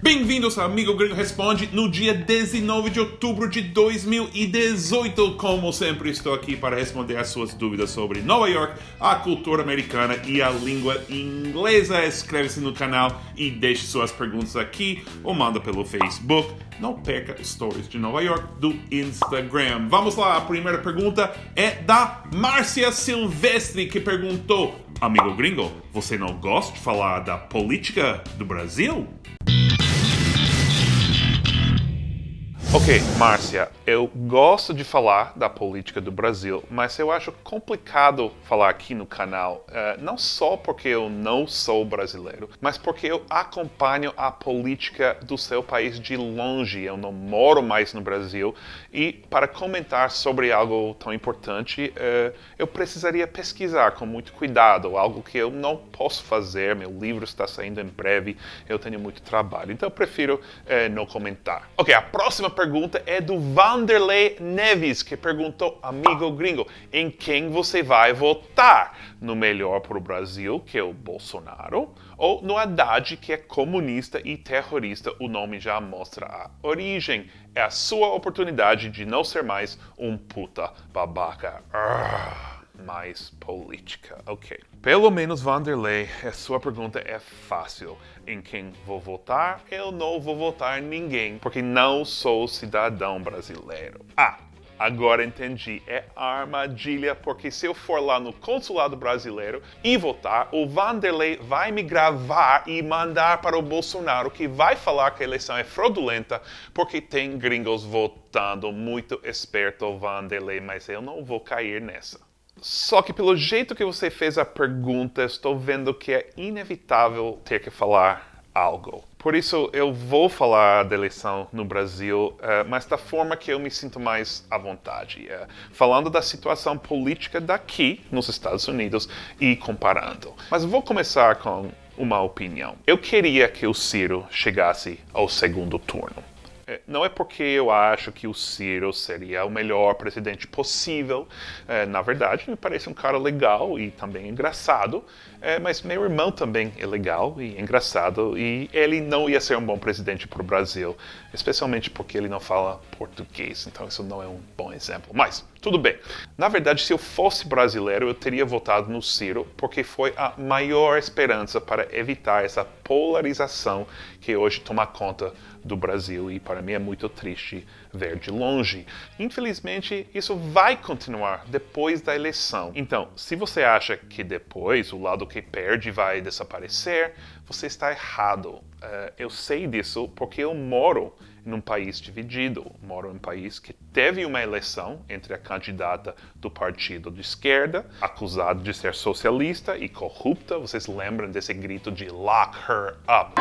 Bem-vindos ao Amigo Gringo Responde no dia 19 de outubro de 2018. Como sempre, estou aqui para responder as suas dúvidas sobre Nova York, a cultura americana e a língua inglesa. Inscreve-se no canal e deixe suas perguntas aqui ou manda pelo Facebook. Não perca stories de Nova York do Instagram. Vamos lá, a primeira pergunta é da Márcia Silvestre, que perguntou: Amigo Gringo, você não gosta de falar da política do Brasil? Ok, Márcia, eu gosto de falar da política do Brasil, mas eu acho complicado falar aqui no canal, não só porque eu não sou brasileiro, mas porque eu acompanho a política do seu país de longe. Eu não moro mais no Brasil e para comentar sobre algo tão importante, eu precisaria pesquisar com muito cuidado, algo que eu não posso fazer. Meu livro está saindo em breve, eu tenho muito trabalho, então eu prefiro não comentar. Ok, a próxima pergunta é do Vanderlei Neves, que perguntou: Amigo Gringo, em quem você vai votar? No melhor para o Brasil, que é o Bolsonaro, ou no Haddad, que é comunista e terrorista? O nome já mostra a origem. É a sua oportunidade de não ser mais um puta babaca. Mais política. Ok. Pelo menos, Vanderlei, a sua pergunta é fácil. Em quem vou votar? Eu não vou votar em ninguém, porque não sou cidadão brasileiro. Agora entendi. É armadilha, porque se eu for lá no consulado brasileiro e votar, o Vanderlei vai me gravar e mandar para o Bolsonaro, que vai falar que a eleição é fraudulenta, porque tem gringos votando. Muito esperto, Vanderlei, mas eu não vou cair nessa. Só que pelo jeito que você fez a pergunta, estou vendo que é inevitável ter que falar algo. Por isso eu vou falar da eleição no Brasil, mas da forma que eu me sinto mais à vontade. Falando da situação política daqui, nos Estados Unidos, e comparando. Mas vou começar com uma opinião. Eu queria que o Ciro chegasse ao segundo turno. Não é porque eu acho que o Ciro seria o melhor presidente possível. Na verdade, me parece um cara legal e também engraçado. Mas meu irmão também é legal e engraçado. E ele não ia ser um bom presidente para o Brasil. Especialmente porque ele não fala português. Então isso não é um bom exemplo. Mas tudo bem. Na verdade, se eu fosse brasileiro, eu teria votado no Ciro, porque foi a maior esperança para evitar essa polarização que hoje toma conta do Brasil, e para mim é muito triste ver de longe. Infelizmente, isso vai continuar depois da eleição. Então, se você acha que depois o lado que perde vai desaparecer, você está errado. Eu sei disso porque eu moro num país dividido. Moro em um país que teve uma eleição entre a candidata do partido de esquerda, acusada de ser socialista e corrupta. Vocês lembram desse grito de "Lock her up"?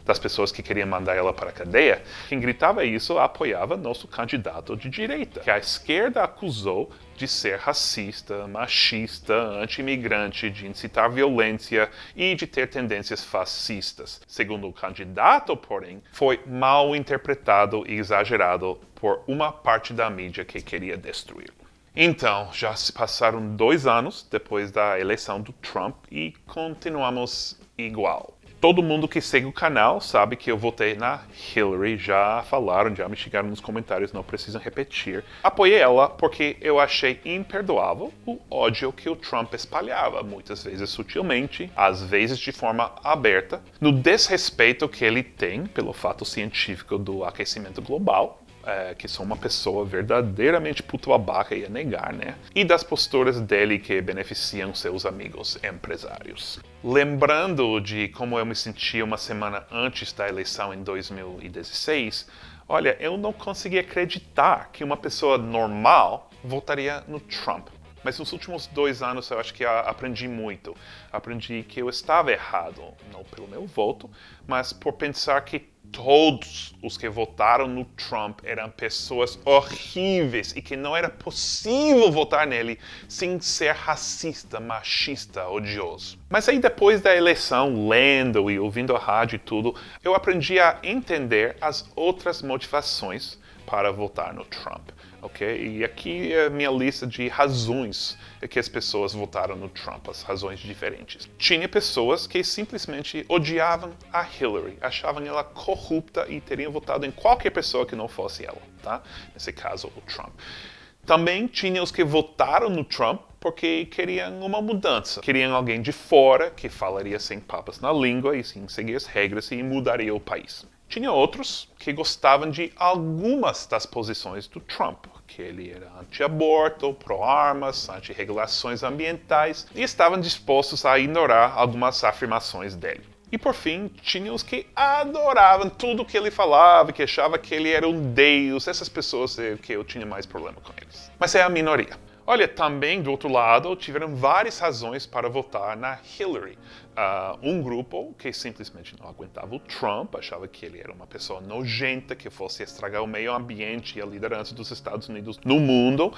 Das pessoas que queriam mandar ela para a cadeia. Quem gritava isso apoiava nosso candidato de direita, que a esquerda acusou de ser racista, machista, anti-imigrante, de incitar violência e de ter tendências fascistas. Segundo o candidato, porém, foi mal interpretado e exagerado por uma parte da mídia que queria destruí-lo. Então, já se passaram 2 anos depois da eleição do Trump e continuamos igual. Todo mundo que segue o canal sabe que eu votei na Hillary, já falaram, já me chegaram nos comentários, não precisam repetir. Apoiei ela porque eu achei imperdoável o ódio que o Trump espalhava, muitas vezes sutilmente, às vezes de forma aberta, no desrespeito que ele tem pelo fato científico do aquecimento global. Que sou uma pessoa verdadeiramente puto babaca, ia negar, né? E das posturas dele que beneficiam seus amigos empresários. Lembrando de como eu me sentia uma semana antes da eleição em 2016, olha, eu não conseguia acreditar que uma pessoa normal votaria no Trump. Mas nos últimos 2 anos eu acho que aprendi muito. Aprendi que eu estava errado, não pelo meu voto, mas por pensar que todos os que votaram no Trump eram pessoas horríveis e que não era possível votar nele sem ser racista, machista, odioso. Mas aí depois da eleição, lendo e ouvindo a rádio e tudo, eu aprendi a entender as outras motivações para votar no Trump. ok? E aqui é a minha lista de razões que as pessoas votaram no Trump, as razões diferentes. Tinha pessoas que simplesmente odiavam a Hillary, achavam ela corrupta e teriam votado em qualquer pessoa que não fosse ela, tá? Nesse caso, o Trump. Também tinha os que votaram no Trump porque queriam uma mudança. Queriam alguém de fora que falaria sem papas na língua e sim seguir as regras e mudaria o país. Tinha outros que gostavam de algumas das posições do Trump, que ele era anti-aborto, pró-armas, anti-regulações ambientais e estavam dispostos a ignorar algumas afirmações dele. E por fim, tinha os que adoravam tudo que ele falava, que achavam que ele era um deus, essas pessoas que eu tinha mais problema com eles. Mas é a minoria. Olha, também do outro lado, tiveram várias razões para votar na Hillary. Um grupo que simplesmente não aguentava o Trump, achava que ele era uma pessoa nojenta, que fosse estragar o meio ambiente e a liderança dos Estados Unidos no mundo,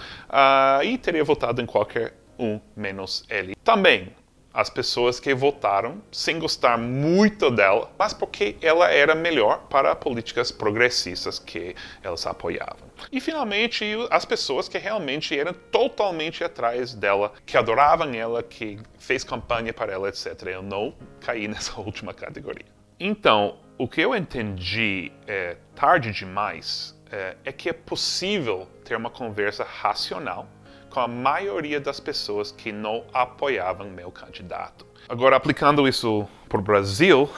e teria votado em qualquer um menos ele. Também as pessoas que votaram sem gostar muito dela, mas porque ela era melhor para políticas progressistas que elas apoiavam. E finalmente, as pessoas que realmente eram totalmente atrás dela, que adoravam ela, que fez campanha para ela, etc. Eu não caí nessa última categoria. Então, o que eu entendi tarde demais é que é possível ter uma conversa racional com a maioria das pessoas que não apoiavam meu candidato. Agora, aplicando isso para o Brasil,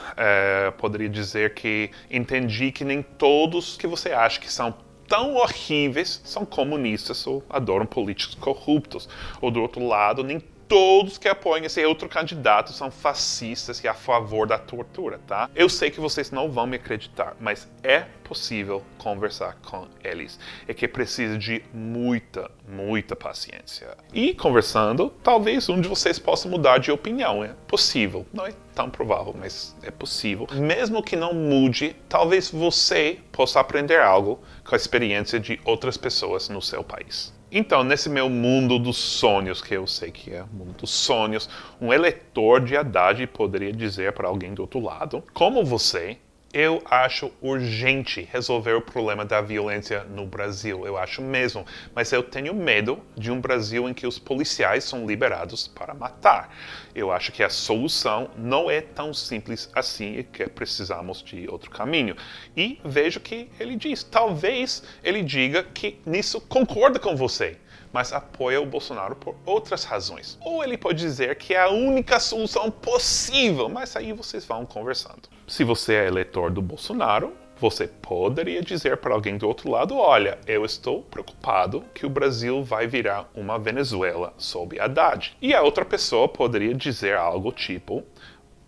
poderia dizer que entendi que nem todos que você acha que são tão horríveis são comunistas ou adoram políticos corruptos. Ou do outro lado, nem todos que apoiam esse outro candidato são fascistas e a favor da tortura, tá? Eu sei que vocês não vão me acreditar, mas é possível conversar com eles. É que precisa de muita, muita paciência. E conversando, talvez um de vocês possa mudar de opinião. É possível. Não é tão provável, mas é possível. Mesmo que não mude, talvez você possa aprender algo com a experiência de outras pessoas no seu país. Então, nesse meu mundo dos sonhos, que eu sei que é o mundo dos sonhos, um eleitor de Haddad poderia dizer para alguém do outro lado, como você, eu acho urgente resolver o problema da violência no Brasil. Eu acho mesmo, mas eu tenho medo de um Brasil em que os policiais são liberados para matar. Eu acho que a solução não é tão simples assim e que precisamos de outro caminho. E vejo que ele diz, talvez ele diga que nisso concorda com você, mas apoia o Bolsonaro por outras razões. Ou ele pode dizer que é a única solução possível, mas aí vocês vão conversando. Se você é eleitor do Bolsonaro, você poderia dizer para alguém do outro lado, olha, eu estou preocupado que o Brasil vai virar uma Venezuela sob Haddad. E a outra pessoa poderia dizer algo tipo,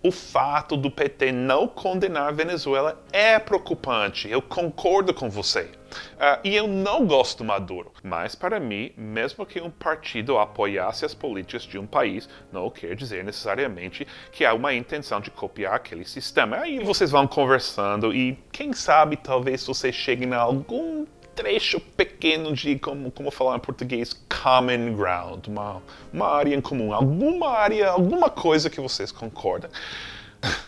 o fato do PT não condenar a Venezuela é preocupante, eu concordo com você. E eu não gosto do Maduro. Mas para mim, mesmo que um partido apoiasse as políticas de um país, não quer dizer necessariamente que há uma intenção de copiar aquele sistema. Aí vocês vão conversando e quem sabe talvez vocês cheguem a algum trecho pequeno de, como falar em português, common ground, uma área em comum, alguma coisa que vocês concordam.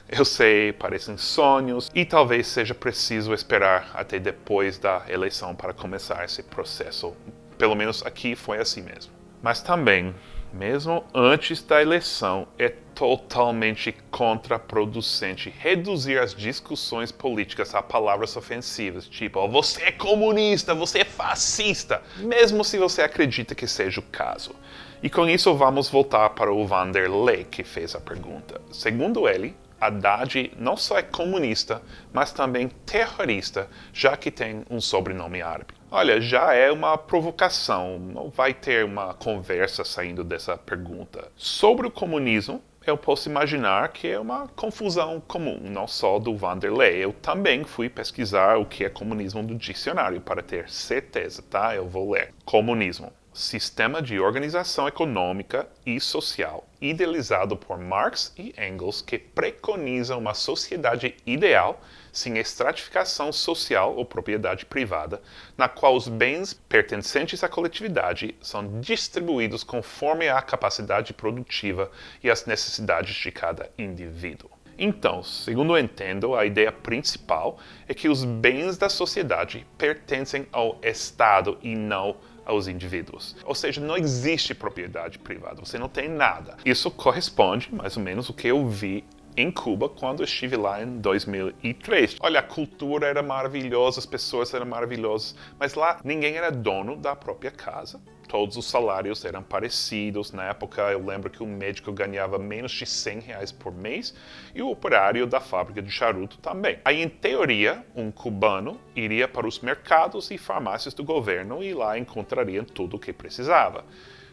Eu sei, parecem sonhos, e talvez seja preciso esperar até depois da eleição para começar esse processo. Pelo menos aqui foi assim mesmo. Mas também, mesmo antes da eleição, é totalmente contraproducente reduzir as discussões políticas a palavras ofensivas, tipo, oh, você é comunista, você é fascista, mesmo se você acredita que seja o caso. E com isso vamos voltar para o Vanderlei, que fez a pergunta. Segundo ele, Haddad não só é comunista, mas também terrorista, já que tem um sobrenome árabe. Olha, já é uma provocação, não vai ter uma conversa saindo dessa pergunta. Sobre o comunismo, eu posso imaginar que é uma confusão comum, não só do Vanderlei. Eu também fui pesquisar o que é comunismo no dicionário para ter certeza, tá? Eu vou ler. Comunismo. Sistema de organização econômica e social idealizado por Marx e Engels que preconiza uma sociedade ideal sem estratificação social ou propriedade privada, na qual os bens pertencentes à coletividade são distribuídos conforme a capacidade produtiva e as necessidades de cada indivíduo. Então, segundo eu entendo, a ideia principal é que os bens da sociedade pertencem ao Estado e não aos indivíduos. Ou seja, não existe propriedade privada, você não tem nada. Isso corresponde mais ou menos ao que eu vi em Cuba quando estive lá em 2003. Olha, a cultura era maravilhosa, as pessoas eram maravilhosas, mas lá ninguém era dono da própria casa. Todos os salários eram parecidos. Na época, eu lembro que o médico ganhava menos de R$100 por mês e o operário da fábrica de charuto também. Aí, em teoria, um cubano iria para os mercados e farmácias do governo e lá encontraria tudo o que precisava.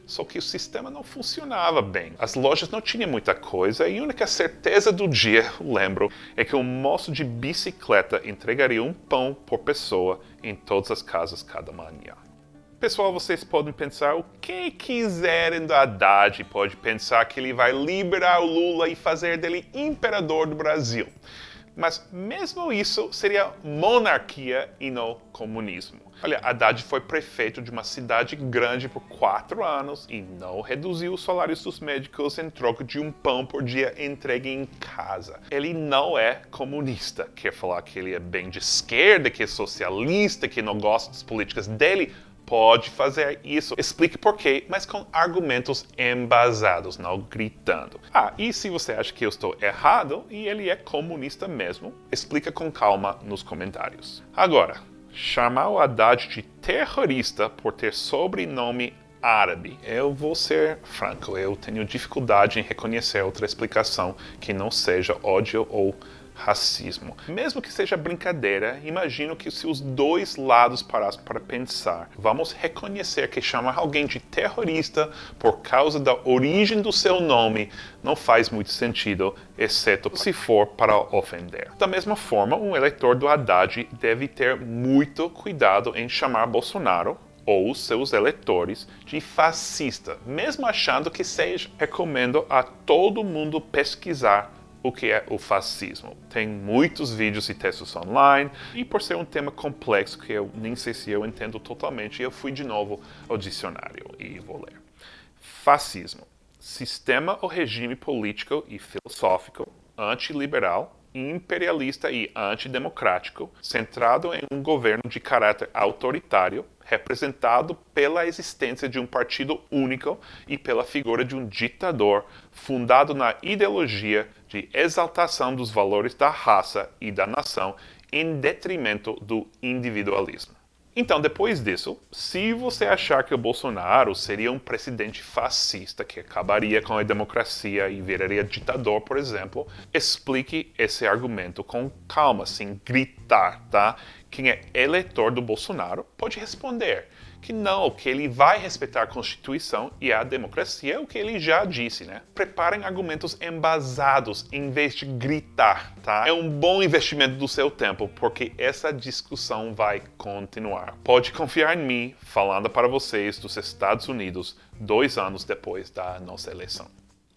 Só que o sistema não funcionava bem. As lojas não tinham muita coisa e a única certeza do dia, lembro, é que um moço de bicicleta entregaria um pão por pessoa em todas as casas cada manhã. Pessoal, vocês podem pensar o que quiserem do Haddad, pode pensar que ele vai liberar o Lula e fazer dele imperador do Brasil. Mas mesmo isso seria monarquia e não comunismo. Olha, Haddad foi prefeito de uma cidade grande por 4 anos e não reduziu os salários dos médicos em troca de um pão por dia entregue em casa. Ele não é comunista. Quer falar que ele é bem de esquerda, que é socialista, que não gosta das políticas dele? Pode fazer isso. Explique por quê, mas com argumentos embasados, não gritando. E se você acha que eu estou errado e ele é comunista mesmo, explica com calma nos comentários. Agora, chamar o Haddad de terrorista por ter sobrenome árabe, eu vou ser franco, eu tenho dificuldade em reconhecer outra explicação que não seja ódio ou racismo. Mesmo que seja brincadeira, imagino que se os dois lados parassem para pensar, vamos reconhecer que chamar alguém de terrorista por causa da origem do seu nome não faz muito sentido, exceto se for para ofender. Da mesma forma, um eleitor do Haddad deve ter muito cuidado em chamar Bolsonaro ou seus eleitores de fascista, mesmo achando que seja. Recomendo a todo mundo pesquisar o que é o fascismo. Tem muitos vídeos e textos online, e por ser um tema complexo que eu nem sei se eu entendo totalmente, eu fui de novo ao dicionário e vou ler. Fascismo: sistema ou regime político e filosófico antiliberal, imperialista e antidemocrático, centrado em um governo de caráter autoritário, representado pela existência de um partido único e pela figura de um ditador, fundado na ideologia de exaltação dos valores da raça e da nação em detrimento do individualismo. Então, depois disso, se você achar que o Bolsonaro seria um presidente fascista que acabaria com a democracia e viraria ditador, por exemplo, explique esse argumento com calma, sem gritar, tá? Quem é eleitor do Bolsonaro pode responder que não, que ele vai respeitar a Constituição e a democracia, o que ele já disse, né? Preparem argumentos embasados em vez de gritar, tá? É um bom investimento do seu tempo, porque essa discussão vai continuar. Pode confiar em mim, falando para vocês dos Estados Unidos 2 anos depois da nossa eleição.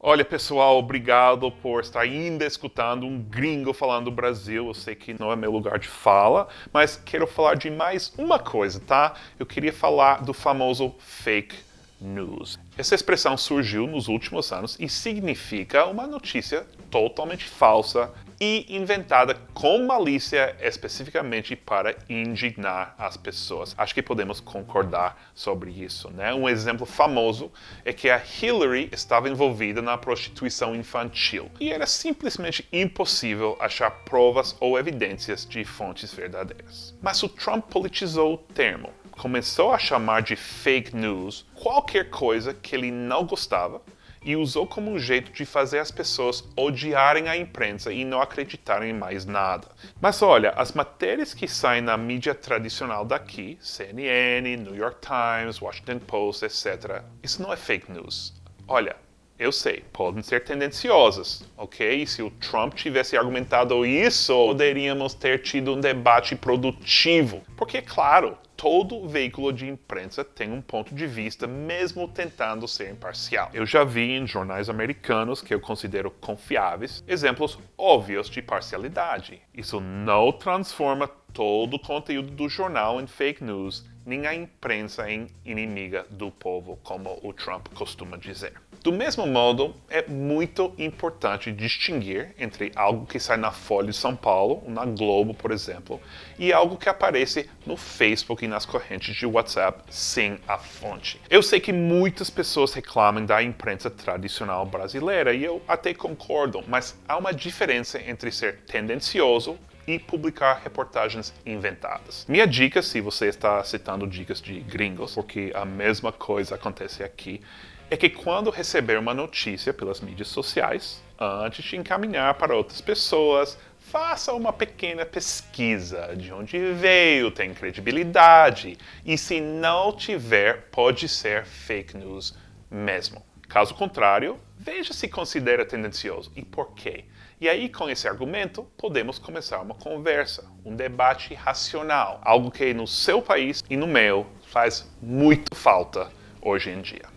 Olha, pessoal, obrigado por estar ainda escutando um gringo falando do Brasil. Eu sei que não é meu lugar de fala, mas quero falar de mais uma coisa, tá? Eu queria falar do famoso fake news. Essa expressão surgiu nos últimos anos e significa uma notícia totalmente falsa e inventada com malícia especificamente para indignar as pessoas. Acho que podemos concordar sobre isso, né? Um exemplo famoso é que a Hillary estava envolvida na prostituição infantil e era simplesmente impossível achar provas ou evidências de fontes verdadeiras. Mas o Trump politizou o termo. Começou a chamar de fake news qualquer coisa que ele não gostava e usou como um jeito de fazer as pessoas odiarem a imprensa e não acreditarem em mais nada. Mas olha, as matérias que saem na mídia tradicional daqui, CNN, New York Times, Washington Post, etc., isso não é fake news. Olha, eu sei, podem ser tendenciosas, ok? Se o Trump tivesse argumentado isso, poderíamos ter tido um debate produtivo. Porque, claro, todo veículo de imprensa tem um ponto de vista, mesmo tentando ser imparcial. Eu já vi em jornais americanos, que eu considero confiáveis, exemplos óbvios de parcialidade. Isso não transforma todo o conteúdo do jornal em fake news, nem a imprensa em inimiga do povo, como o Trump costuma dizer. Do mesmo modo, é muito importante distinguir entre algo que sai na Folha de São Paulo, na Globo, por exemplo, e algo que aparece no Facebook e nas correntes de WhatsApp sem a fonte. Eu sei que muitas pessoas reclamam da imprensa tradicional brasileira e eu até concordo, mas há uma diferença entre ser tendencioso e publicar reportagens inventadas. Minha dica, se você está citando dicas de gringos, porque a mesma coisa acontece aqui, é que quando receber uma notícia pelas mídias sociais, antes de encaminhar para outras pessoas, faça uma pequena pesquisa de onde veio, tem credibilidade, e se não tiver, pode ser fake news mesmo. Caso contrário, veja se considera tendencioso e por quê. E aí, com esse argumento, podemos começar uma conversa, um debate racional, algo que no seu país e no meu faz muito falta hoje em dia.